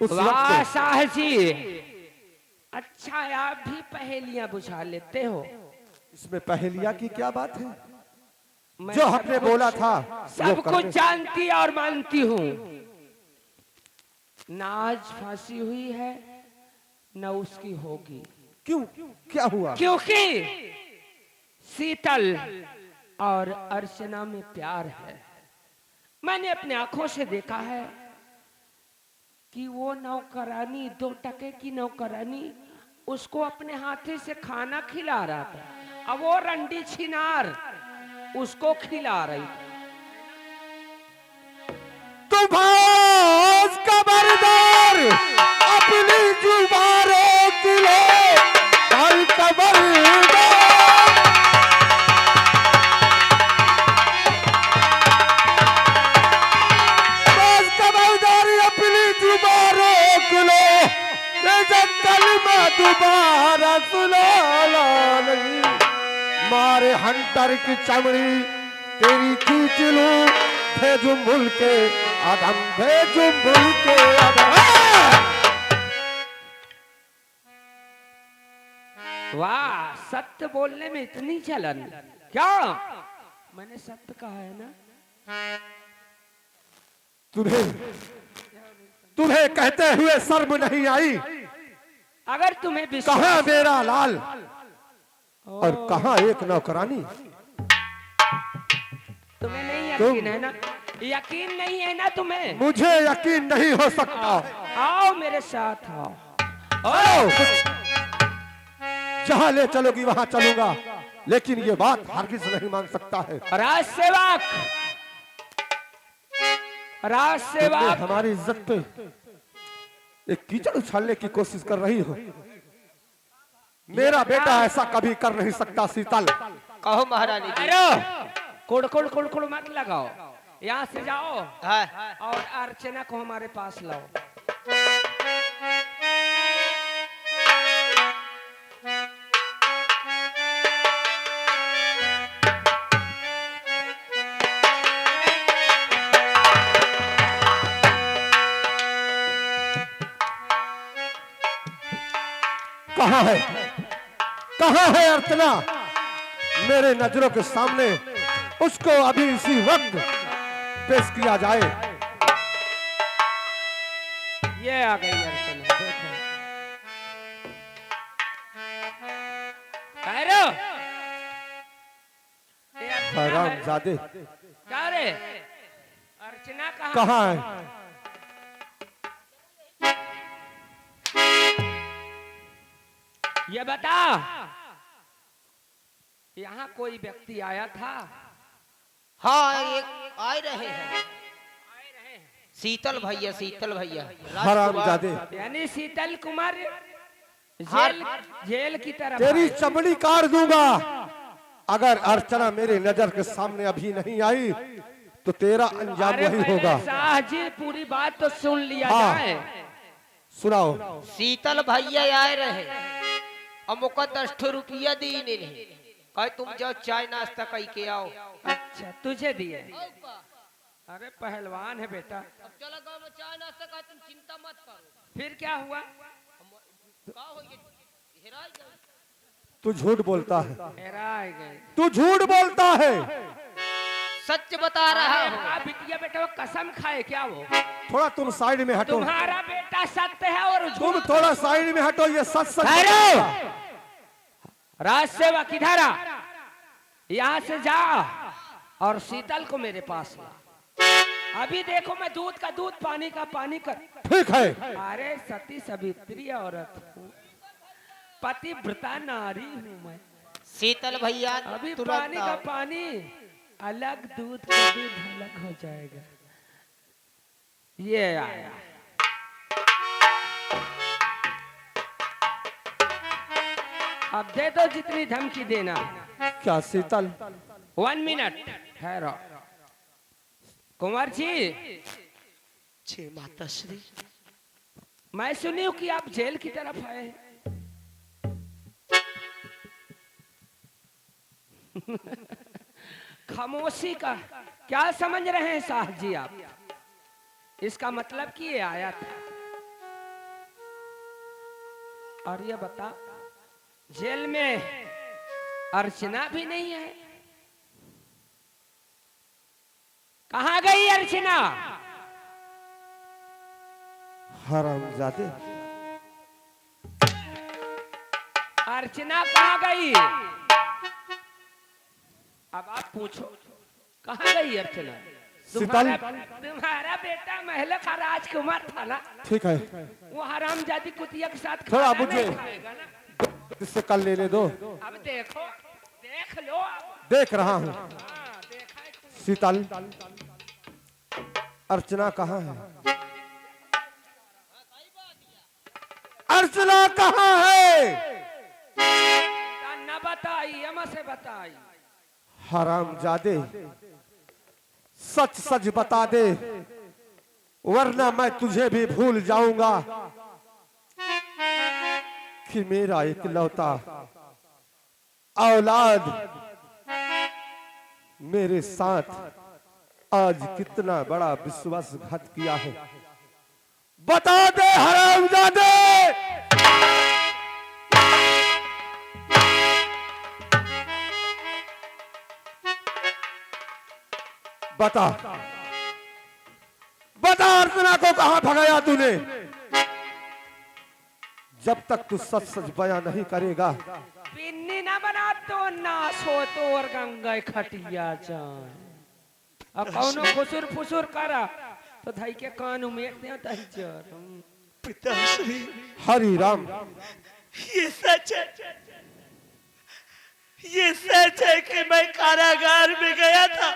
उस वाह वक्त साहब जी, अच्छा आप भी पहेलियां बुझा लेते हो। इसमें पहेलिया की क्या बात है? मैं जो सब हमने कुछ- बोला था वो सब कुछ करने। जानती और मानती हूँ। ना आज फांसी हुई है न उसकी होगी, क्यों? क्या हुआ? क्योंकि शीतल और अर्चना में प्यार है। मैंने अपने आंखों से देखा है कि वो नौकरानी, 2 टके की नौकरानी उसको अपने हाथे से खाना खिला रहा था, अब वो रंडी छिनार उसको खिला रही थी। तुम भास खबरदार, अपनी जुबानों के लिए भाई खबरदार। भास खबरदारी अपनी जुबानों के लिए, ये कलमा दोबारा सुनाना नहीं। मारे हंटर की चमड़ी तेरी खींच लूं, भेजूं मुल्क के आदम, भेजूं मुल्क के आदम। वाह, सत्य बोलने में इतनी चलन क्या? मैंने सत्य कहा है ना। तुम्हें तुम्हें कहते हुए शर्म नहीं आई? अगर तुम्हें कहाँ विश्वास, मेरा लाल और कहाँ एक नौकरानी? तुम्हें नहीं यकीन है ना, यकीन नहीं है ना तुम्हें? मुझे यकीन नहीं हो सकता। आओ मेरे साथ आओ। आओ, जहाँ ले चलोगी वहाँ चलूंगा, लेकिन ये बात हरगिज नहीं मान सकता है। राज सेवक, राज तुमने सेवक, हमारी इज्जत पे एक कीचड़ उछालने की कोशिश कर रही हो। मेरा बेटा ऐसा कभी कर नहीं सकता शीतल। कहो महारानी जी। अरे कुड़ कुड़ कुड़ कुड़ मत लगाओ, यहाँ से जाओ हाँ। और अर्चना को हमारे पास लाओ। कहाँ है, कहाँ है अर्चना? मेरे नजरों के सामने उसको अभी इसी वक्त पेश किया जाए। ये आ गई अर्चना, देखो। कैरो, ये अर्चना है। हरामजादे, क्या रे, अर्चना कहाँ? कहाँ है? ये बता, यहाँ कोई व्यक्ति आया था? हाँ, एक आए रहे हैं शीतल भैया, शीतल भैया। हरामजादे, यानी शीतल कुमार हाँ। जेल की तरफ तेरी आए। चमड़ी काट दूंगा अगर अर्चना मेरे नजर के सामने अभी नहीं आई तो तेरा अंजाम अरे वही पहले होगा। शाह जी पूरी बात तो सुन लिया हाँ। जाए। सुनाओ। शीतल भैया आए रहे, अब मुका 10 रुपया दी नहीं, कहे तुम जाओ चाय नाश्ता कही के आओ। अच्छा, तुझे दिए? अरे पहलवान है बेटा। अब चला गाँव में चाय नाश्ता का, तुम चिंता मत करो। फिर क्या हुआ? का होगी? हेराई गए। तू झूठ बोलता है, हेराए गए। तू झूठ बोलता है। सच बता रहा अरे हूँ। वाह, बिटिया बेटा वो कसम खाए क्या वो? थोड़ा तुम साइड में हटो, तुम्हारा बेटा सत्य है और तुम झूठ। थोड़ा साइड में हटो। ये सच सच ठहरो। बताऊंगा। राज सेवक इधर आ, यहाँ से जा और शीतल को मेरे पास ला। अभी देखो मैं दूध का दूध, पानी का पानी कर। ठीक है। अरे सती सावित्री औरत हूँ, पतिव्रता नारी हूँ मैं। शीतल भैया अभी तुरंत पानी का आओ। पानी अलग, दूध का दूध अलग हो जाएगा। ये आया। अब दे दो जितनी धमकी देना। क्या शीतल? 1 मिनट ठहरो। कुंवर जी, जय माता श्री। मैं सुनी हूँ कि आप जेल की तरफ आए हैं। खामोशी का क्या समझ रहे हैं साहब जी आप? इसका मतलब कि ये आया था। और ये बता, जेल में अर्चना भी नहीं है, कहाँ गई अर्चना? हरामजादे, अर्चना कहाँ गई? अब आप पूछो, कहाँ गई अर्चना? शीतल, तुम्हारा बेटा महल का राजकुमार था ना, ठीक है, वो हरामजादी कुतिया के साथ थोड़ा खाना मुझे नहीं खाएगा ना। इससे कल लेने दो। अब देखो, देख लो अब। देख रहा हूँ। हाँ, देखा है तुम। शीतल, अर्चना कहाँ है? अर्चना कहाँ है? न बताई, हम से बताई। हरामजादे, सच सच बता दे, वरना मैं तुझे भी भूल जाऊंगा कि मेरा इकलौता औलाद मेरे साथ आज कितना बड़ा विश्वासघात किया है। बता दे हरामजादे। बता बता, अर्चना को कहां भगाया तूने? जब तक तू सच सच बयान नहीं करेगा, पिन्नी ना बना तो नाश हो तो और गंगा खटिया जाए। अब कौनो फुसुर फुसुर करा तो धाई के कान उमेरते हैं तही चर। पिताश्री, हरि राम। ये सच है, ये सच है कि मैं कारागार में गया था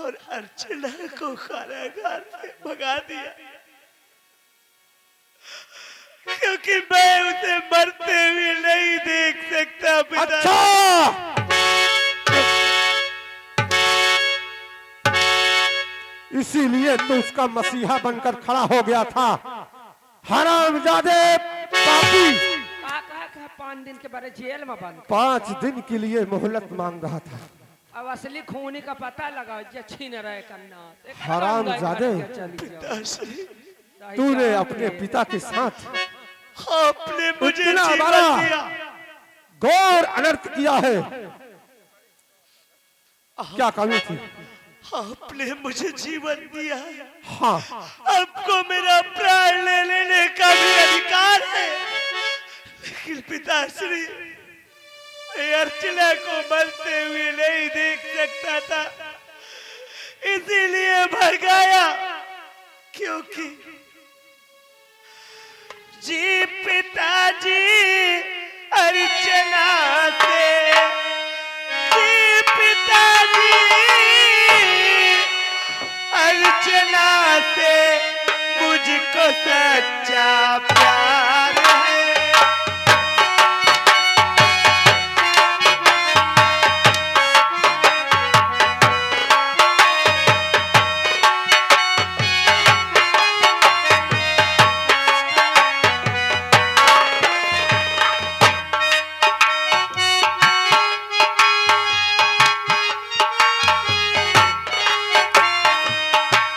और अर्चना को कारागार से भगा दिया, क्योंकि मैं उसे मरते हुए नहीं देख सकता। पिता, अच्छा, इसीलिए तो उसका मसीहा बनकर खड़ा हो गया था। हरामजादे पापी, कहा 5 दिन के बारे जेल में बंद। 5 दिन के लिए मोहलत मांग रहा था। अब असली खूनी का पता लगा जे छीन रहे करना। हरामजादे, पिताश्री, तूने अपने पिता के साथ आपने मुझे इतना जीवन बड़ा दिया, घोर अनर्थ किया है। क्या कमी थी? आपने मुझे जीवन दिया है, हाँ, आपको मेरा प्राण ले लेने का भी अधिकार है, लेकिन पिताश्री, मैं अर्चना को मरते हुए नहीं देख सकता था, इसीलिए भगाया, क्योंकि जी पिताजी अर्चना से, जी पिताजी अर्चना से मुझको सच्चा प्यार है।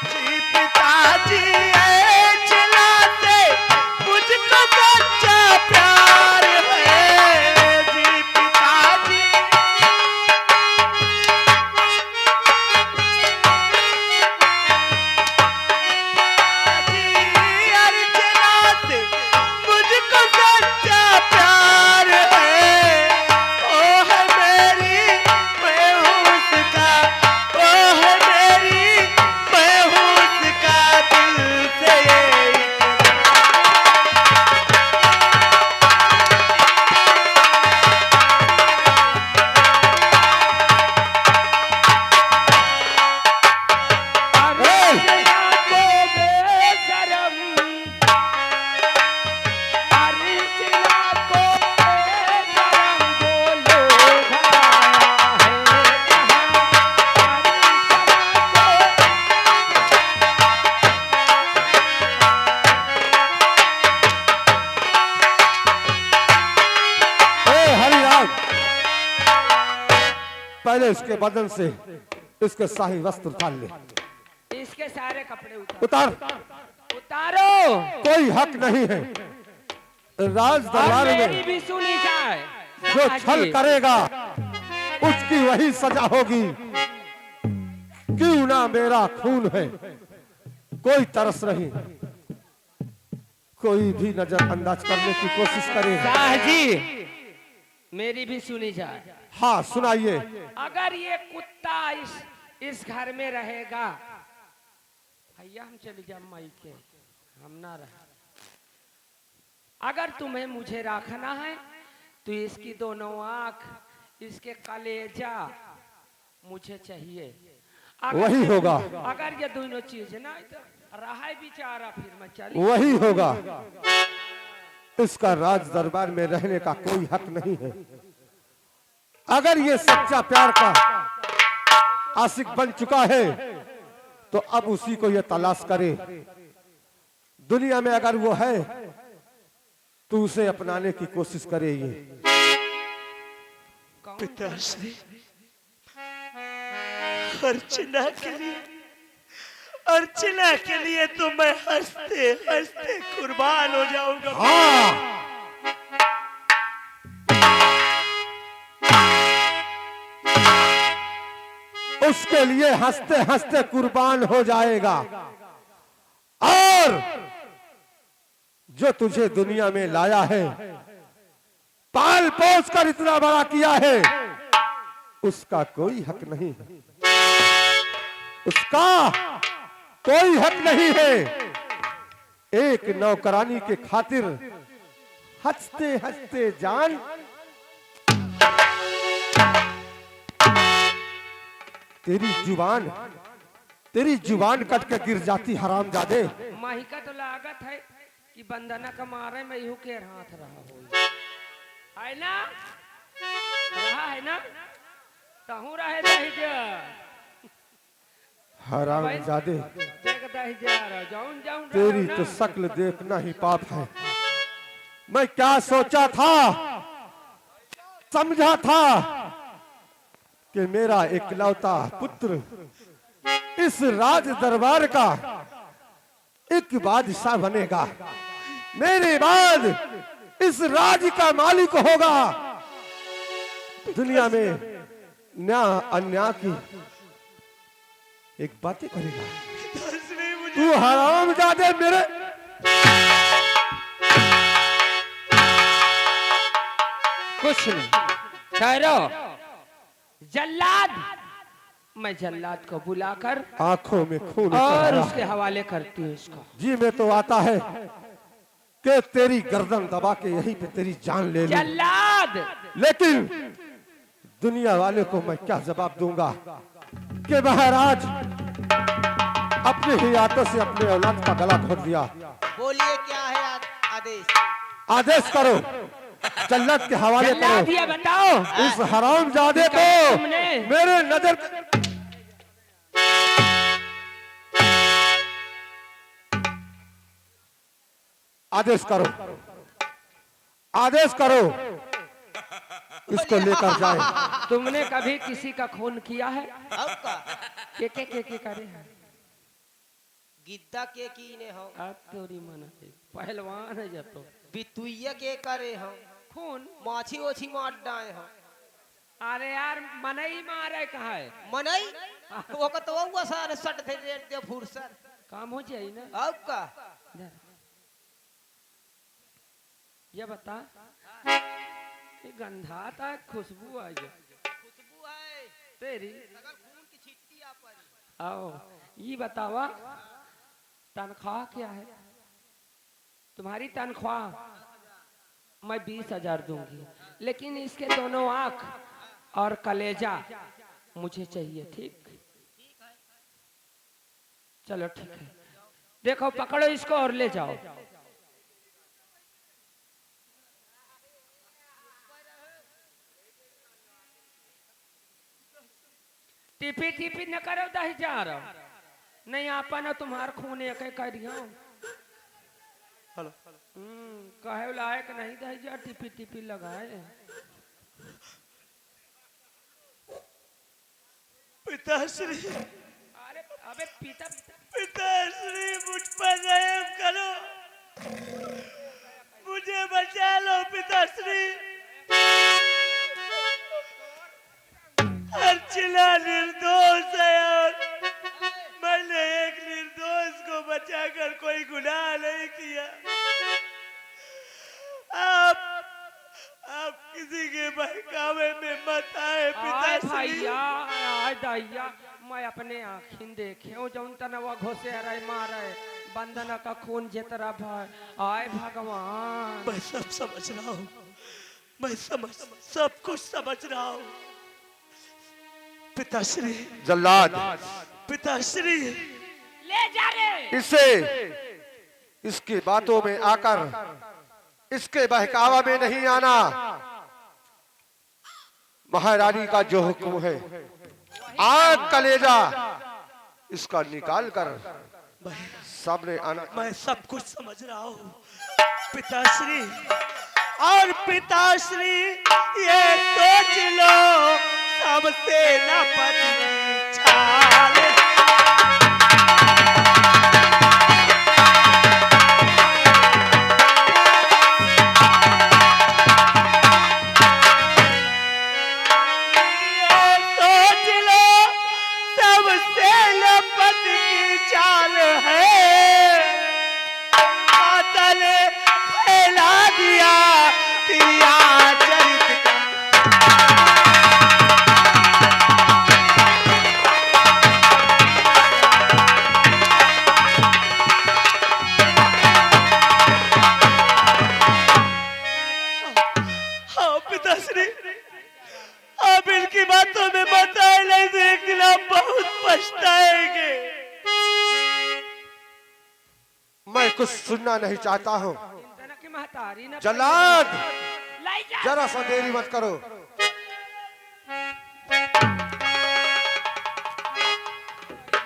जी पिताजी अर्चना से मुझको सच्चा प्यार है, जी पिताजी अर्चना से मुझको सच्चा प्यार है। ओ है मेरी, मैं हूँ उसका, ओ है मेरी, मैं हूँ उसका, दिल से ये अर्चना को बेशरम, अर्चना को बेशरम बोलो भाया है कहाँ? अर्चना को ए हरिराम, पहले इसके बदन से इसके शाही वस्त्र उतार ले। इसके सारे कपड़े उतार। उतार। उतारो। कोई हक नहीं है राज और दरबार मेरी में। भी सुनी जाए। जो हाँ छल जी। करेगा उसकी वही सजा होगी। क्यों ना मेरा खून है, कोई तरस नहीं, कोई भी नजरअंदाज करने की कोशिश करे। शाह जी मेरी भी सुनी जाए। हाँ सुनाइए। अगर ये कुत्ता इस घर में रहेगा, भैया हम चले जाए माई के, हम ना रहे। अगर तुम्हें मुझे रखना है तो इसकी दोनों आंख, इसके कलेजा मुझे चाहिए। वही होगा। अगर ये दोनों चीज ना तो रहा बेचारा, फिर मैं चली। वही होगा। इसका राज दरबार में रहने का कोई हक नहीं है। अगर ये सच्चा प्यार का आशिक बन चुका है तो अब उसी को ये तलाश करे। दुनिया में अगर वो है तो उसे अपनाने की कोशिश करे। ये पिताश्री अर्चना के लिए तो मैं हंसते हंसते कुर्बान हो जाऊंगा। हाँ उसके लिए हंसते हंसते कुर्बान हो जाएगा। और जो तुझे दुनिया में लाया है, पाल पोस कर इतना बड़ा किया है, उसका कोई हक नहीं है। उसका कोई हक नहीं है एक नौकरानी के खातिर हंसते हंसते जान। तेरी जुबान कट के गिर जाती हरामजादे। माही का तो लागत है कि बंदना का मारे में यूं के हाथ रहा हो, है ना? रहा है ना? तहू रहे दही जा हरामजादे, देख दही जा रहा जाऊं जाऊं तेरी तो शक्ल देखना ही पाप है। मैं क्या सोचा था, समझा था कि मेरा इकलौता पुत्र इस राज दरबार का एक बादशाह बनेगा, मेरे बाद इस राज का मालिक होगा, दुनिया में न्याय अन्याय की एक बातें करेगा। तू हरामजादे मेरे कुछ नहीं ठहरो। जल्लाद, मैं जल्लाद को बुलाकर आंखों में खून और उतर उसके हवाले करती हूँ इसको। जी में तो आता है कि तेरी गर्दन दबा के यहीं पे तेरी जान ले लूं, जल्लाद लेकिन दुनिया वाले को मैं क्या जवाब दूंगा कि महाराज अपने ही हाथों से अपने औलाद का गला घोट दिया। बोलिए क्या है आदेश? आदेश करो, जल्लत के हवाले जल्लाद करो ये बताओ इस हरामजादे को। तुमने- मेरे नजर आदेश करो, आदेश करो, इसको लेकर जाए। तुमने कभी किसी का खून किया है? अब का के करे हैं? गिद्दा के कीने हो, अब तोरी मना है, पहलवान है जब तो बितुइया के करे हो, खून। माछी ओछी मार डाए हो। अरे यार मनई मारे कहा है? मनई वो का तो हुआ सारे सट थे दे फुर्सत काम हो जाए ना। अब का इधर। ये बता, ये गंधाता है, खुशबू आई है खुशबू है तेरी। अगर खून की छिट्टी आ पड़ी। आओ ये बतावा तनख्वाह क्या है तुम्हारी? तनख्वाह मैं 20,000 दूंगी, लेकिन इसके दोनों आंख और कलेजा मुझे चाहिए। ठीक? चलो ठीक है, देखो पकड़ो इसको और ले जाओ। टिपी टिपी न करो दही जा रहा नहीं आपा न तुम्हार खून एक करियो। हेलो कहे लायक नहीं दही जा टिपी टिपी लगाए। पिताश्री अरे अबे पिता पिताश्री मुझ पर रहम करो, मुझे बचा लो पिताश्री। अर्चना निर्दोष है और मैंने एक निर्दोष को बचाकर कोई गुनाह नहीं किया। आप किसी के बहकावे में मत आए आय पिताश्री। भैया आय दैया, मैं अपने आँखिन देखे हूँ जौन तनवा घोसे रहे मारे बंदना का खून जितरा भाई। आय भगवान, मैं सब समझ रहा हूँ, मैं सब कुछ समझ रहा हूँ पिताश्री। जल्लाद, पिताश्री ले जा रे। इसे इसकी बातों में आकर इसके बहकावा में नहीं आना। महारानी का जो हुक्म है, आग कलेजा इसका निकाल कर सामने आना। मैं सब कुछ समझ रहा हूँ पिताश्री। और पिताश्री ये सोच लो सबसे न पति छाल। अब इनकी बातों में मत आए, नहीं तो एक दिन आप बहुत पछताएंगे। मैं कुछ सुनना नहीं चाहता हूँ। इंदना की महतारी ना जल्लाद, लाई जा। जरा सा देरी मत करो।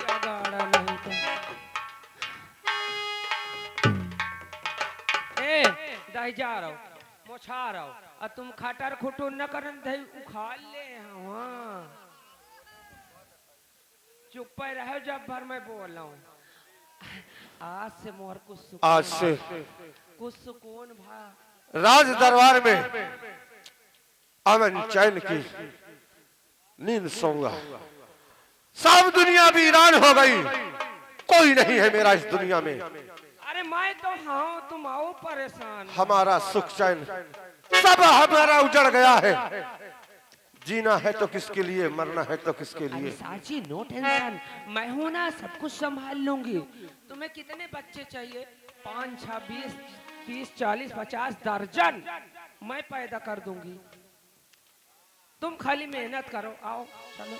या गाड़ा नहीं तो। ए दाई जा रहा हूँ, मोछा रहा हूँ, और तुम खटर खुटूर न करन दही उखाड़ ले। हाँ चुप पे रहो जब भर मैं बोल रहा हूँ। आज से मोर कुछ सुकून, आज से कुछ सुकून भा। राज दरबार में अमन चैन की नींद सोऊंगा। सब दुनिया वीरान हो गई, कोई नहीं है मेरा इस दुनिया में। अरे मैं तो हाँ, तुम आओ परेशान। हमारा सुख चैन सब हमारा उजड़ गया है। जीना है तो किसके लिए, मरना है तो किसके अरे लिए। साची नो टेंशन, मैं हूं ना, सब कुछ संभाल लूंगी। तुम्हें कितने बच्चे चाहिए? 5, 6, 20, 30, 40, 50 दर्जन मैं पैदा कर दूंगी। तुम खाली मेहनत करो। आओ चलो।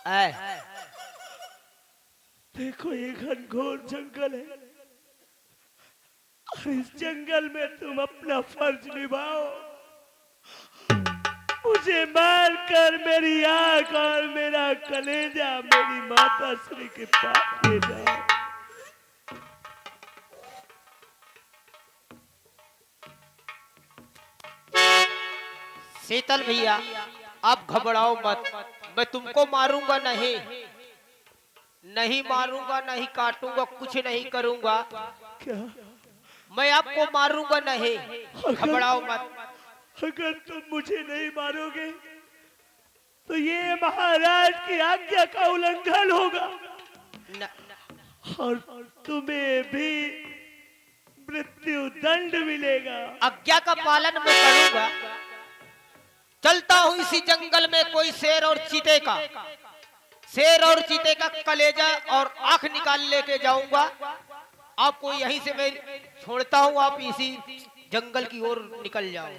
आए देखो ये घनघोर जंगल है और इस जंगल में तुम अपना फर्ज निभाओ। मुझे मारकर मेरी आंख और मेरा कलेजा मेरी माता श्री के पास ले जाओ। शीतल भैया आप घबराओ मत, मैं तुमको मारूंगा नहीं, नहीं मारूंगा, नहीं काटूंगा, कुछ नहीं करूंगा। क्या मैं आपको मारूंगा नहीं, घबराओ मत। अगर तुम मुझे नहीं मारोगे तो ये महाराज की आज्ञा का उल्लंघन होगा न, और तुम्हें भी मृत्यु दंड मिलेगा। आज्ञा का पालन मैं करूंगा। चलता हूँ इसी जंगल में, कोई शेर और चीते का कलेजा और आंख निकाल लेके जाऊंगा। आपको यहीं से मैं छोड़ता हूँ, आप इसी जंगल की ओर निकल जाओ।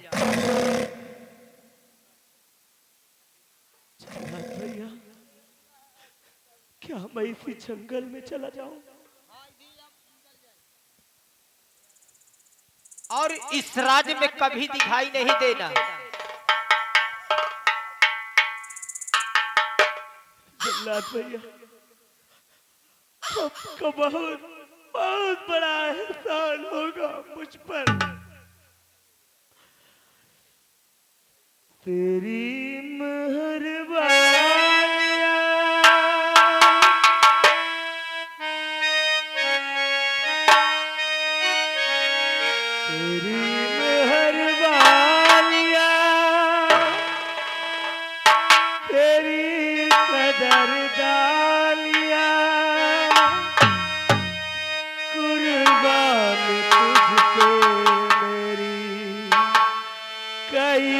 क्या मैं इसी जंगल में चला जाऊं? और इस राज्य में कभी दिखाई नहीं देना। जल्लाद भैया, आपका बहुत बहुत बड़ा एहसान होगा मुझ पर। तेरी मेहरबानियां, तेरी मेहरबानियां, तेरी कदरदानियां, कुर्बान तुझ पे मेरी कई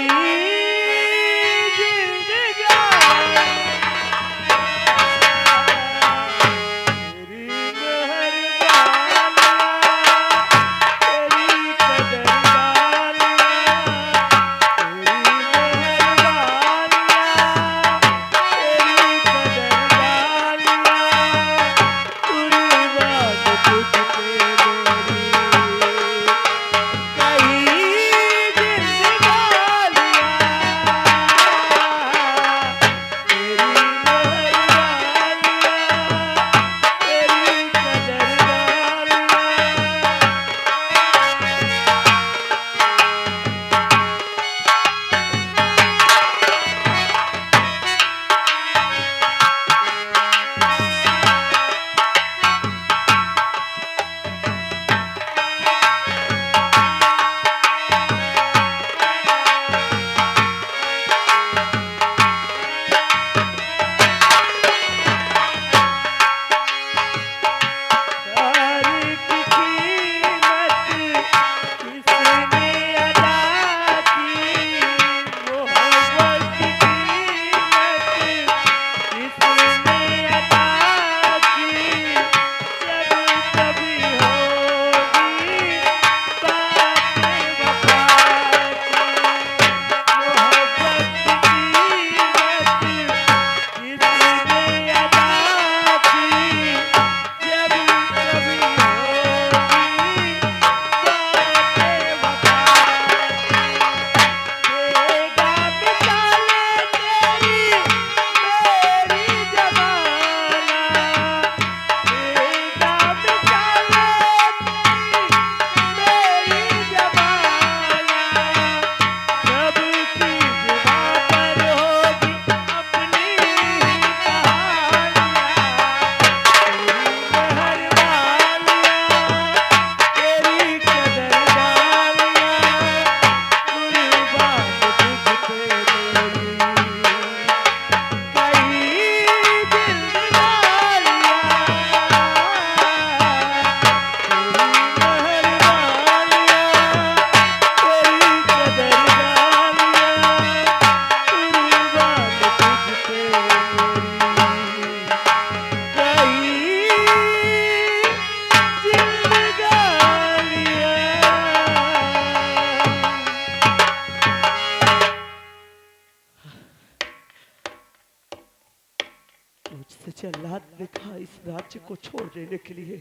मुझसे जल्लाद ने कहा इस राज्य को छोड़ देने के लिए,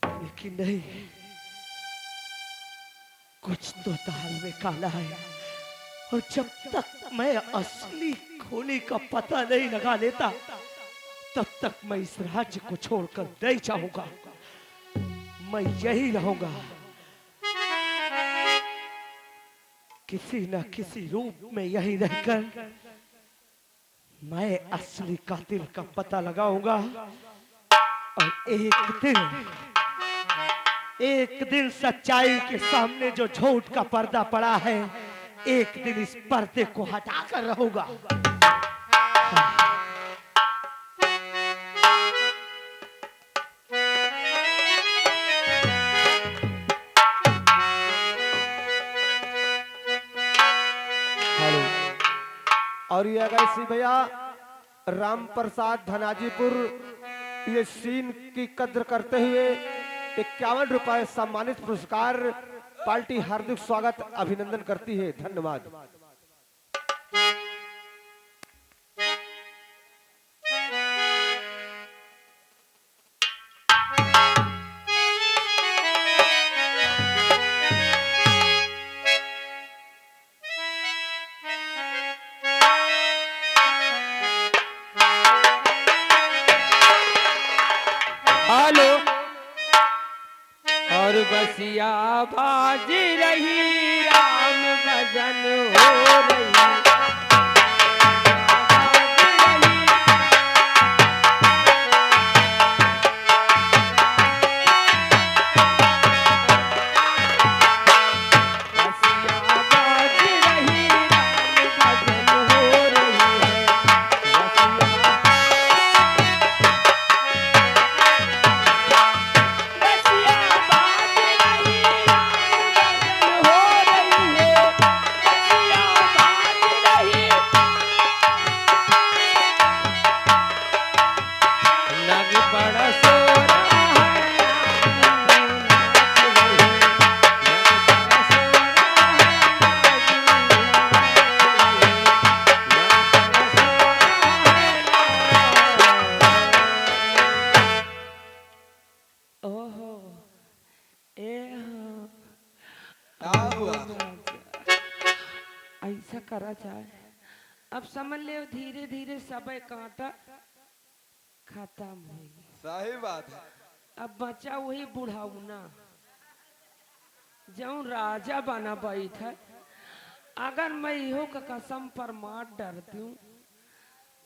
लेकिन नहीं, कुछ तो दाल में काला है। और जब तक मैं असली खूनी का पता नहीं लगा लेता, तब तक मैं इस राज्य को छोड़कर नहीं जाऊंगा। मैं यही रहूंगा, किसी न किसी रूप में यही रहकर मैं असली कातिल का पता लगाऊंगा। और एक दिन सच्चाई के सामने जो झूठ का पर्दा पड़ा है, एक दिन इस पर्दे को हटाकर रहूंगा। और ये अगर श्री भैया राम प्रसाद धनाजीपुर ये सीन की कद्र करते हुए 51 रुपए सम्मानित पुरस्कार पार्टी हार्दिक स्वागत अभिनंदन करती है। धन्यवाद। बसिया बाजी रही राम भजन हो रही। ऐसा करा जाए, अब समझ ले धीरे धीरे सब कांटा खत्म होगी। सही बात है। अब बचा वही बुढ़ाऊ ना जो राजा बना बैठा। अगर मैं इहो का कसम पर मार डरती हूँ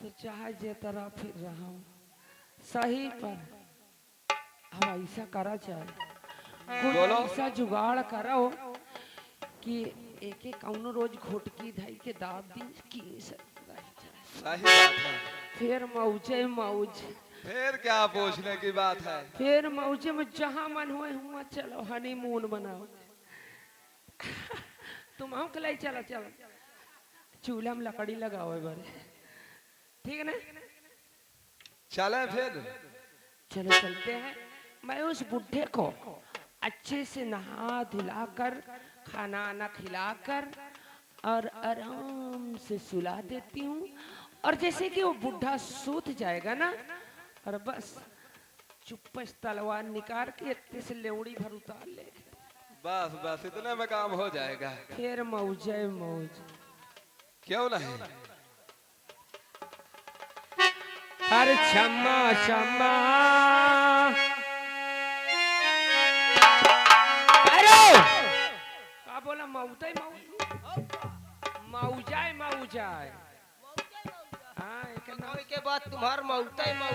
तो चाहे जे तरह फिर रहा हूँ सही पर। अब ऐसा करा जाए, कुछ ऐसा जुगाड़ करो कि एक एक कौनो रोज घोटकी धई के दाब दी की सही बात है। फिर मौजे मौज, फिर क्या पूछने की बात है। फिर मौजे में जहां मन होए हुआ चलो हनीमून बनाओ। तुम हम कलाई चलो चलो चूल्हा में लकड़ी लगाओ बारे, ठीक है ना? चले फिर। चलो चलते हैं। मैं उस बुढ़े को अच्छे से नहा धुलाकर खाना आना खिलाकर और आराम से सुला देती हूँ। और जैसे कि वो बुढ़ा सूत जाएगा ना, और बस चुप्पे से तलवार निकाल के इतने से लेवड़ी भर उतार ले। बस बस इतने में काम हो जाएगा। फिर मौजे मौज, क्यों नहीं। अरे क्षमा क्षमा का बोला मऊते मऊजाए मऊजाए। हाँ के बाद तुम्हार मऊते मऊ